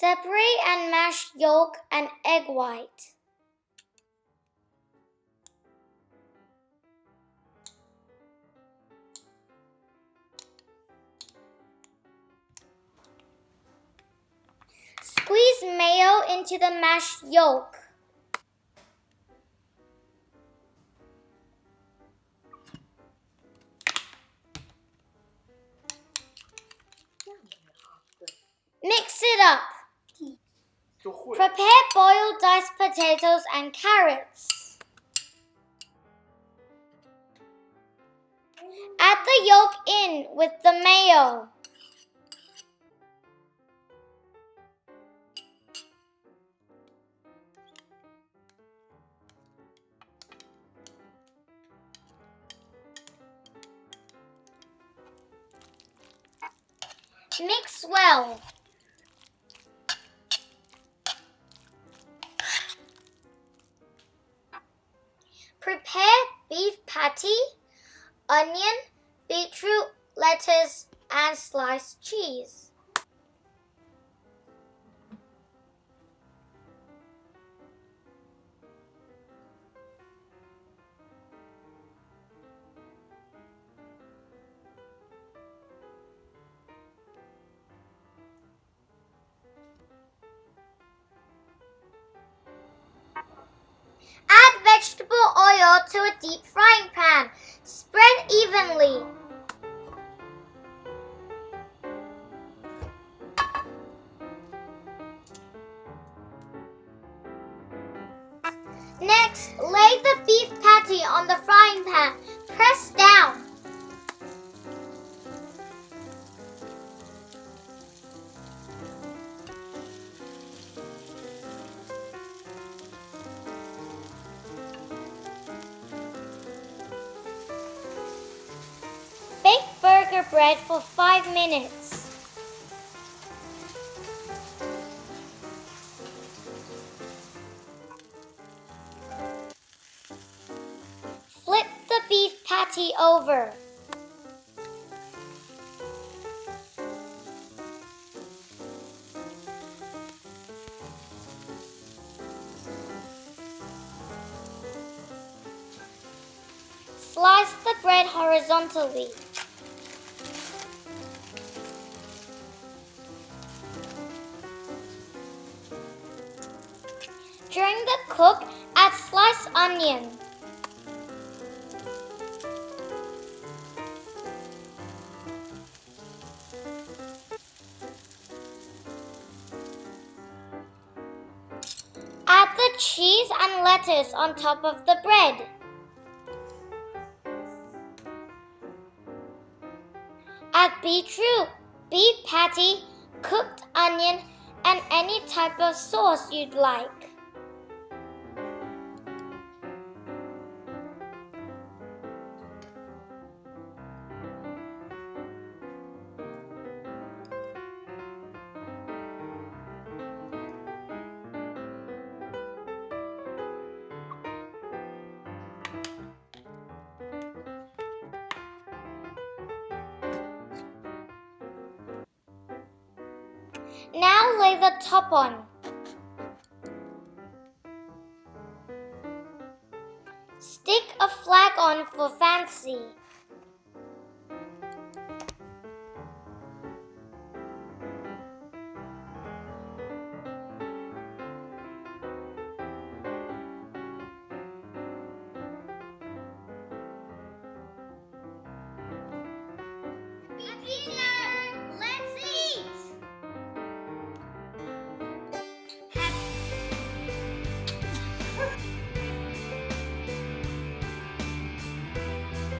Separate and mash yolk and egg white. Squeeze mayo into the mashed yolk. Mix it up. Prepare boiled diced potatoes and carrots. Add the yolk in with the mayo. Mix well. Prepare beef patty, onion, beetroot, lettuce, and sliced cheese. Add vegetable oil to a deep frying pan. Spread evenly. Next, lay the beef patty on the frying pan. Press down. Bake burger bread for 5 minutes. Flip the beef patty over. Slice the bread horizontally. During the cook, add sliced onion. Add the cheese and lettuce on top of the bread. Add beetroot, beef patty, cooked onion, and any type of sauce you'd like. Now lay the top on. Stick a flag on for fancy. Happy